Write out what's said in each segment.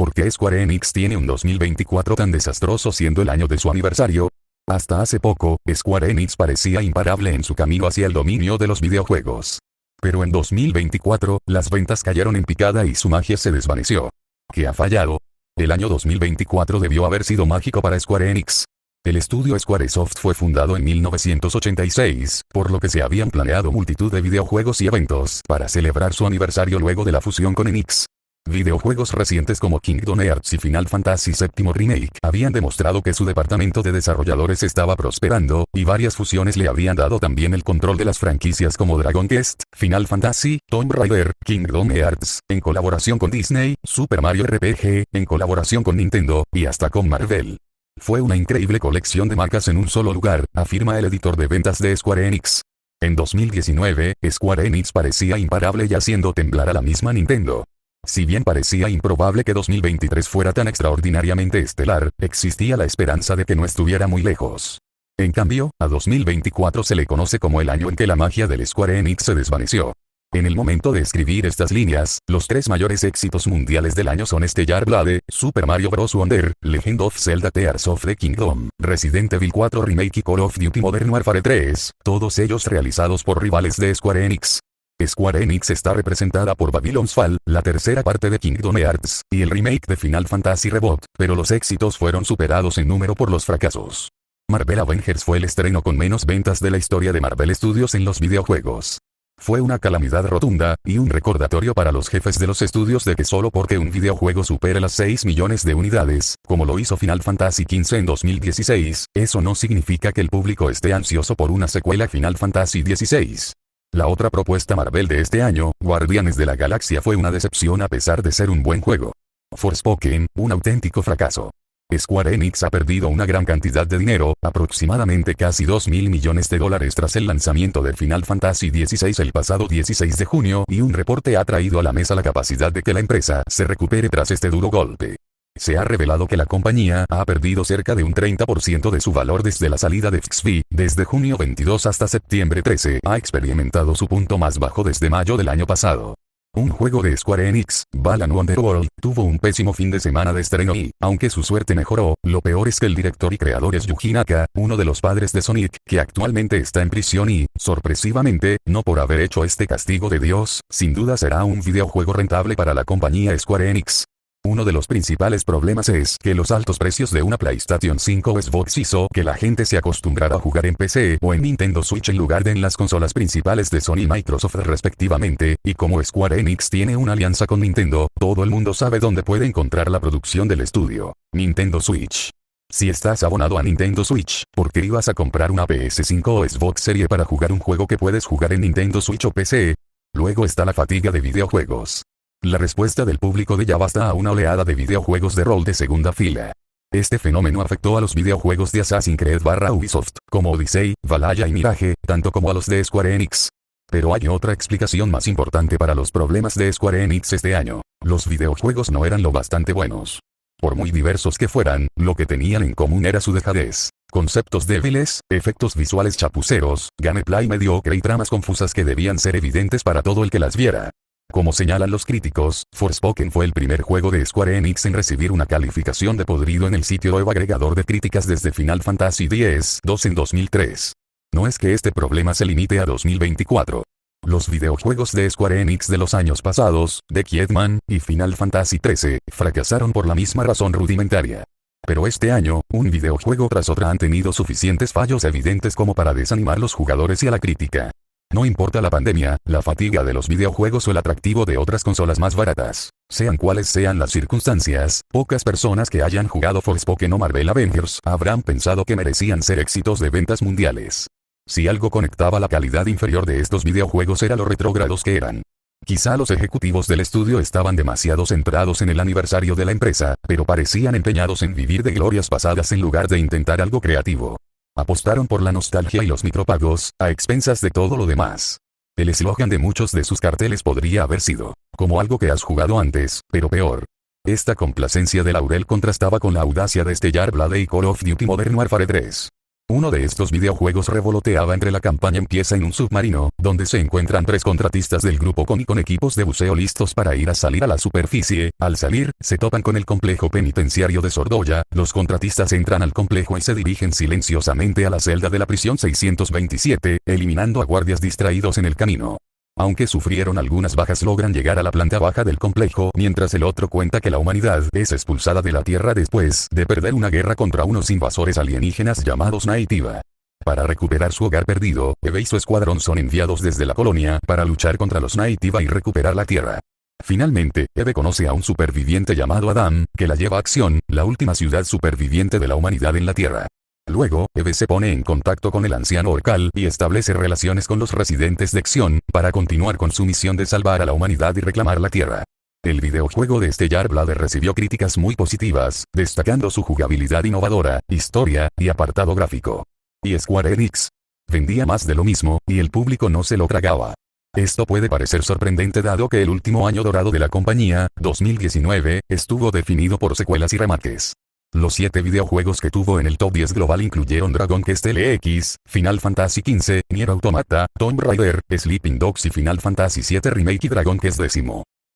¿Por qué Square Enix tiene un 2024 tan desastroso siendo el año de su aniversario? Hasta hace poco, Square Enix parecía imparable en su camino hacia el dominio de los videojuegos. Pero en 2024, las ventas cayeron en picada y su magia se desvaneció. ¿Qué ha fallado? El año 2024 debió haber sido mágico para Square Enix. El estudio Squaresoft fue fundado en 1986, por lo que se habían planeado multitud de videojuegos y eventos para celebrar su aniversario luego de la fusión con Enix. Videojuegos recientes como Kingdom Hearts y Final Fantasy VII Remake habían demostrado que su departamento de desarrolladores estaba prosperando, y varias fusiones le habían dado también el control de las franquicias como Dragon Quest, Final Fantasy, Tomb Raider, Kingdom Hearts, en colaboración con Disney, Super Mario RPG, en colaboración con Nintendo, y hasta con Marvel. Fue una increíble colección de marcas en un solo lugar, afirma el editor de ventas de Square Enix. En 2019, Square Enix parecía imparable y haciendo temblar a la misma Nintendo. Si bien parecía improbable que 2023 fuera tan extraordinariamente estelar, existía la esperanza de que no estuviera muy lejos. En cambio, a 2024 se le conoce como el año en que la magia del Square Enix se desvaneció. En el momento de escribir estas líneas, los tres mayores éxitos mundiales del año son Stellar Blade, Super Mario Bros. Wonder, Legend of Zelda Tears of the Kingdom, Resident Evil 4 Remake y Call of Duty Modern Warfare 3, todos ellos realizados por rivales de Square Enix. Square Enix está representada por Babylon's Fall, la tercera parte de Kingdom Hearts, y el remake de Final Fantasy Reboot, pero los éxitos fueron superados en número por los fracasos. Marvel Avengers fue el estreno con menos ventas de la historia de Marvel Studios en los videojuegos. Fue una calamidad rotunda, y un recordatorio para los jefes de los estudios de que solo porque un videojuego supere las 6 millones de unidades, como lo hizo Final Fantasy XV en 2016, eso no significa que el público esté ansioso por una secuela Final Fantasy XVI. La otra propuesta Marvel de este año, Guardianes de la Galaxia, fue una decepción a pesar de ser un buen juego. Forspoken, un auténtico fracaso. Square Enix ha perdido una gran cantidad de dinero, aproximadamente casi $2.000 millones tras el lanzamiento de Final Fantasy XVI el pasado 16 de junio, y un reporte ha traído a la mesa la capacidad de que la empresa se recupere tras este duro golpe. Se ha revelado que la compañía ha perdido cerca de un 30% de su valor desde la salida de XV, desde junio 22 hasta septiembre 13, ha experimentado su punto más bajo desde mayo del año pasado. Un juego de Square Enix, Balan Wonderworld, tuvo un pésimo fin de semana de estreno y, aunque su suerte mejoró, lo peor es que el director y creador es Yuji Naka, uno de los padres de Sonic, que actualmente está en prisión y, sorpresivamente, no por haber hecho este castigo de Dios, sin duda será un videojuego rentable para la compañía Square Enix. Uno de los principales problemas es que los altos precios de una PlayStation 5 o Xbox hizo que la gente se acostumbrara a jugar en PC o en Nintendo Switch en lugar de en las consolas principales de Sony y Microsoft respectivamente, y como Square Enix tiene una alianza con Nintendo, todo el mundo sabe dónde puede encontrar la producción del estudio: Nintendo Switch. Si estás abonado a Nintendo Switch, ¿por qué ibas a comprar una PS5 o Xbox Series para jugar un juego que puedes jugar en Nintendo Switch o PC? Luego está la fatiga de videojuegos. La respuesta del público de ya basta a una oleada de videojuegos de rol de segunda fila. Este fenómeno afectó a los videojuegos de Assassin's Creed / Ubisoft, como Odyssey, Valhalla y Mirage, tanto como a los de Square Enix. Pero hay otra explicación más importante para los problemas de Square Enix este año. Los videojuegos no eran lo bastante buenos. Por muy diversos que fueran, lo que tenían en común era su dejadez. Conceptos débiles, efectos visuales chapuceros, gameplay mediocre y tramas confusas que debían ser evidentes para todo el que las viera. Como señalan los críticos, Forspoken fue el primer juego de Square Enix en recibir una calificación de podrido en el sitio web agregador de críticas desde Final Fantasy X-2 en 2003. No es que este problema se limite a 2024. Los videojuegos de Square Enix de los años pasados, The Kidman y Final Fantasy XIII, fracasaron por la misma razón rudimentaria. Pero este año, un videojuego tras otro han tenido suficientes fallos evidentes como para desanimar a los jugadores y a la crítica. No importa la pandemia, la fatiga de los videojuegos o el atractivo de otras consolas más baratas. Sean cuales sean las circunstancias, pocas personas que hayan jugado Forspoken o Marvel Avengers habrán pensado que merecían ser éxitos de ventas mundiales. Si algo conectaba la calidad inferior de estos videojuegos era lo retrógrados que eran. Quizá los ejecutivos del estudio estaban demasiado centrados en el aniversario de la empresa, pero parecían empeñados en vivir de glorias pasadas en lugar de intentar algo creativo. Apostaron por la nostalgia y los micropagos, a expensas de todo lo demás. El eslogan de muchos de sus carteles podría haber sido, como algo que has jugado antes, pero peor. Esta complacencia de laurel contrastaba con la audacia de Stellar Blade y Call of Duty Modern Warfare 3. Uno de estos videojuegos revoloteaba entre la campaña. Empieza en un submarino, donde se encuentran 3 contratistas del grupo con equipos de buceo listos para salir a la superficie. Al salir, se topan con el complejo penitenciario de Sordoya. Los contratistas entran al complejo y se dirigen silenciosamente a la celda de la prisión 627, eliminando a guardias distraídos en el camino. Aunque sufrieron algunas bajas, logran llegar a la planta baja del complejo, mientras el otro cuenta que la humanidad es expulsada de la Tierra después de perder una guerra contra unos invasores alienígenas llamados Naytiva. Para recuperar su hogar perdido, Eve y su escuadrón son enviados desde la colonia para luchar contra los Naytiva y recuperar la Tierra. Finalmente, Eve conoce a un superviviente llamado Adam, que la lleva a Acción, la última ciudad superviviente de la humanidad en la Tierra. Luego, Eve se pone en contacto con el anciano Orcal y establece relaciones con los residentes de Acción, para continuar con su misión de salvar a la humanidad y reclamar la Tierra. El videojuego de Stellar Blade recibió críticas muy positivas, destacando su jugabilidad innovadora, historia, y apartado gráfico. Y Square Enix vendía más de lo mismo, y el público no se lo tragaba. Esto puede parecer sorprendente dado que el último año dorado de la compañía, 2019, estuvo definido por secuelas y remakes. Los 7 videojuegos que tuvo en el top 10 global incluyeron Dragon Quest LX, Final Fantasy XV, Nier Automata, Tomb Raider, Sleeping Dogs y Final Fantasy VII Remake y Dragon Quest X.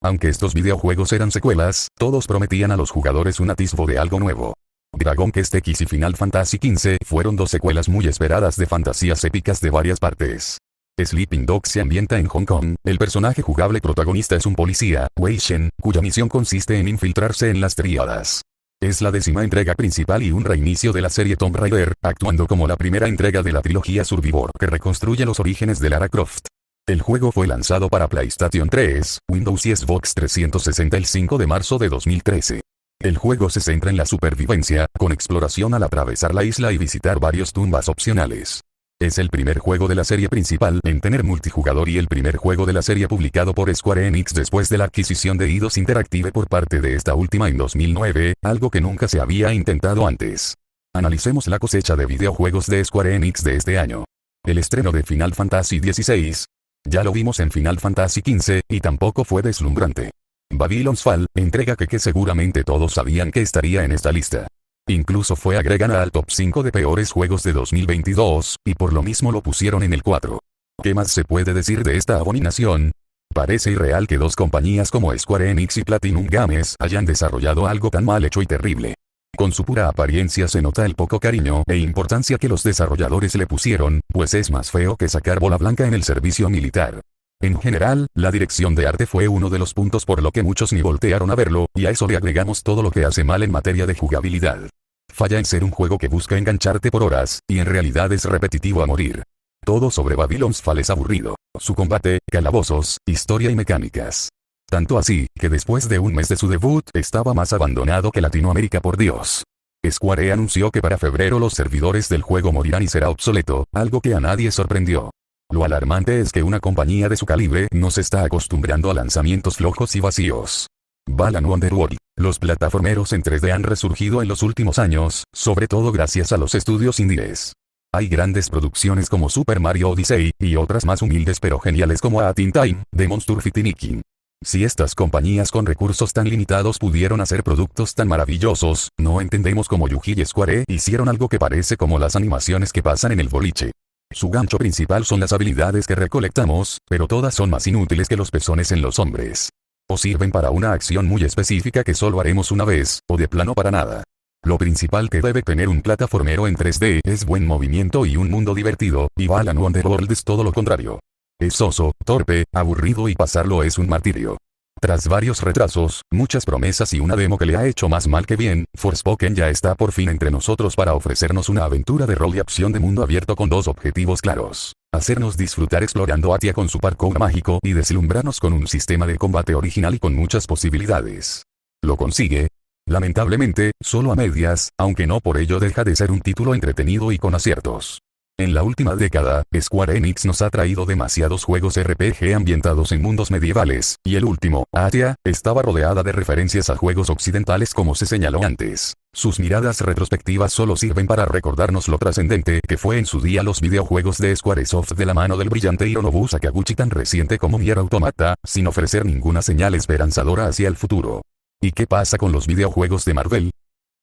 Aunque estos videojuegos eran secuelas, todos prometían a los jugadores un atisbo de algo nuevo. Dragon Quest X y Final Fantasy XV fueron 2 secuelas muy esperadas de fantasías épicas de varias partes. Sleeping Dogs se ambienta en Hong Kong. El personaje jugable protagonista es un policía, Wei Shen, cuya misión consiste en infiltrarse en las tríadas. Es la 10ª entrega principal y un reinicio de la serie Tomb Raider, actuando como la primera entrega de la trilogía Survivor que reconstruye los orígenes de Lara Croft. El juego fue lanzado para PlayStation 3, Windows y Xbox 360 el 5 de marzo de 2013. El juego se centra en la supervivencia, con exploración al atravesar la isla y visitar varios tumbas opcionales. Es el primer juego de la serie principal en tener multijugador y el primer juego de la serie publicado por Square Enix después de la adquisición de Eidos Interactive por parte de esta última en 2009, algo que nunca se había intentado antes. Analicemos la cosecha de videojuegos de Square Enix de este año. El estreno de Final Fantasy XVI. Ya lo vimos en Final Fantasy XV, y tampoco fue deslumbrante. Babylon's Fall, entrega que seguramente todos sabían que estaría en esta lista. Incluso fue agregada al top 5 de peores juegos de 2022, y por lo mismo lo pusieron en el 4. ¿Qué más se puede decir de esta abominación? Parece irreal que 2 compañías como Square Enix y Platinum Games hayan desarrollado algo tan mal hecho y terrible. Con su pura apariencia se nota el poco cariño e importancia que los desarrolladores le pusieron, pues es más feo que sacar bola blanca en el servicio militar. En general, la dirección de arte fue uno de los puntos por lo que muchos ni voltearon a verlo, y a eso le agregamos todo lo que hace mal en materia de jugabilidad. Falla en ser un juego que busca engancharte por horas, y en realidad es repetitivo a morir. Todo sobre Babylon's Fall es aburrido. Su combate, calabozos, historia y mecánicas. Tanto así, que después de un mes de su debut, estaba más abandonado que Latinoamérica, por Dios. Square anunció que para febrero los servidores del juego morirán y será obsoleto, algo que a nadie sorprendió. Lo alarmante es que una compañía de su calibre no se está acostumbrando a lanzamientos flojos y vacíos. Balan Wonderworld. Los plataformeros en 3D han resurgido en los últimos años, sobre todo gracias a los estudios indies. Hay grandes producciones como Super Mario Odyssey, y otras más humildes pero geniales como A Teen Time, Demon's Turf y Nikin. Si estas compañías con recursos tan limitados pudieron hacer productos tan maravillosos, no entendemos cómo Yuji y Square hicieron algo que parece como las animaciones que pasan en el boliche. Su gancho principal son las habilidades que recolectamos, pero todas son más inútiles que los pezones en los hombres. O sirven para una acción muy específica que solo haremos una vez, o de plano para nada. Lo principal que debe tener un plataformero en 3D es buen movimiento y un mundo divertido, y Balan Wonderworld es todo lo contrario. Es soso, torpe, aburrido y pasarlo es un martirio. Tras varios retrasos, muchas promesas y una demo que le ha hecho más mal que bien, Forspoken ya está por fin entre nosotros para ofrecernos una aventura de rol y acción de mundo abierto con 2 objetivos claros. Hacernos disfrutar explorando Atia con su parkour mágico y deslumbrarnos con un sistema de combate original y con muchas posibilidades. ¿Lo consigue? Lamentablemente, solo a medias, aunque no por ello deja de ser un título entretenido y con aciertos. En la última década, Square Enix nos ha traído demasiados juegos RPG ambientados en mundos medievales, y el último, Atia, estaba rodeada de referencias a juegos occidentales como se señaló antes. Sus miradas retrospectivas solo sirven para recordarnos lo trascendente que fue en su día los videojuegos de Squaresoft de la mano del brillante Hironobu Sakaguchi tan reciente como Nier Automata, sin ofrecer ninguna señal esperanzadora hacia el futuro. ¿Y qué pasa con los videojuegos de Marvel?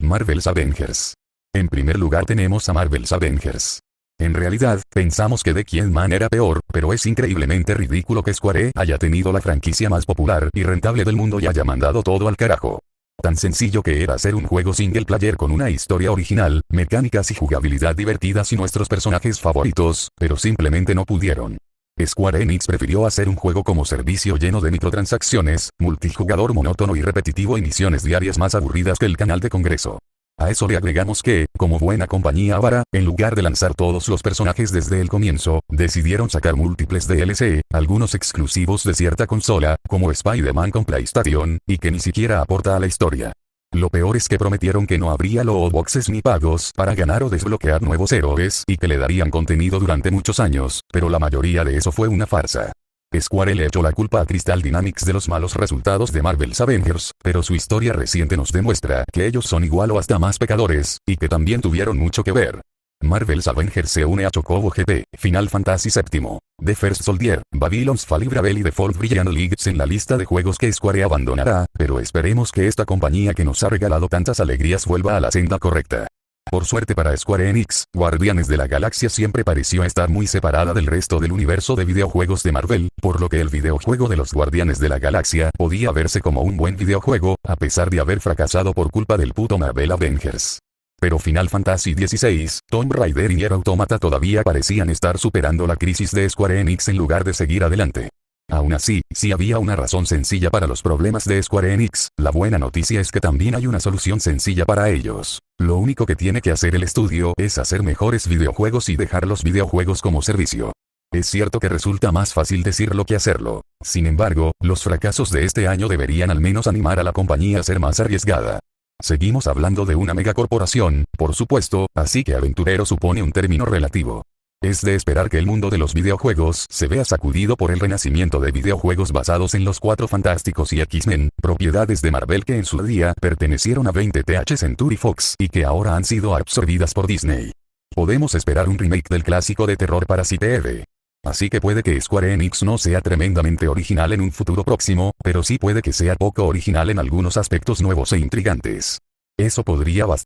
Marvel's Avengers. En primer lugar tenemos a Marvel's Avengers. En realidad, pensamos que The Kingman era peor, pero es increíblemente ridículo que Square haya tenido la franquicia más popular y rentable del mundo y haya mandado todo al carajo. Tan sencillo que era hacer un juego single player con una historia original, mecánicas y jugabilidad divertidas y nuestros personajes favoritos, pero simplemente no pudieron. Square Enix prefirió hacer un juego como servicio lleno de microtransacciones, multijugador monótono y repetitivo y misiones diarias más aburridas que el canal de Congreso. A eso le agregamos que, como buena compañía avara, en lugar de lanzar todos los personajes desde el comienzo, decidieron sacar múltiples DLC, algunos exclusivos de cierta consola, como Spider-Man con PlayStation, y que ni siquiera aporta a la historia. Lo peor es que prometieron que no habría loot boxes ni pagos para ganar o desbloquear nuevos héroes y que le darían contenido durante muchos años, pero la mayoría de eso fue una farsa. Square le echó la culpa a Crystal Dynamics de los malos resultados de Marvel's Avengers, pero su historia reciente nos demuestra que ellos son igual o hasta más pecadores, y que también tuvieron mucho que ver. Marvel's Avengers se une a Chocobo GP, Final Fantasy VII, The First Soldier, Babylon's Fall y Bravely Default Brilliant Leagues en la lista de juegos que Square abandonará, pero esperemos que esta compañía que nos ha regalado tantas alegrías vuelva a la senda correcta. Por suerte para Square Enix, Guardianes de la Galaxia siempre pareció estar muy separada del resto del universo de videojuegos de Marvel, por lo que el videojuego de los Guardianes de la Galaxia podía verse como un buen videojuego, a pesar de haber fracasado por culpa del puto Marvel Avengers. Pero Final Fantasy XVI, Tomb Raider y Nier Automata todavía parecían estar superando la crisis de Square Enix en lugar de seguir adelante. Aún así, si había una razón sencilla para los problemas de Square Enix, la buena noticia es que también hay una solución sencilla para ellos. Lo único que tiene que hacer el estudio es hacer mejores videojuegos y dejar los videojuegos como servicio. Es cierto que resulta más fácil decirlo que hacerlo. Sin embargo, los fracasos de este año deberían al menos animar a la compañía a ser más arriesgada. Seguimos hablando de una megacorporación, por supuesto, así que aventurero supone un término relativo. Es de esperar que el mundo de los videojuegos se vea sacudido por el renacimiento de videojuegos basados en los Cuatro Fantásticos y X-Men, propiedades de Marvel que en su día pertenecieron a 20th Century Fox y que ahora han sido absorbidas por Disney. Podemos esperar un remake del clásico de terror Parasite Eve. Así que puede que Square Enix no sea tremendamente original en un futuro próximo, pero sí puede que sea poco original en algunos aspectos nuevos e intrigantes. Eso podría bastar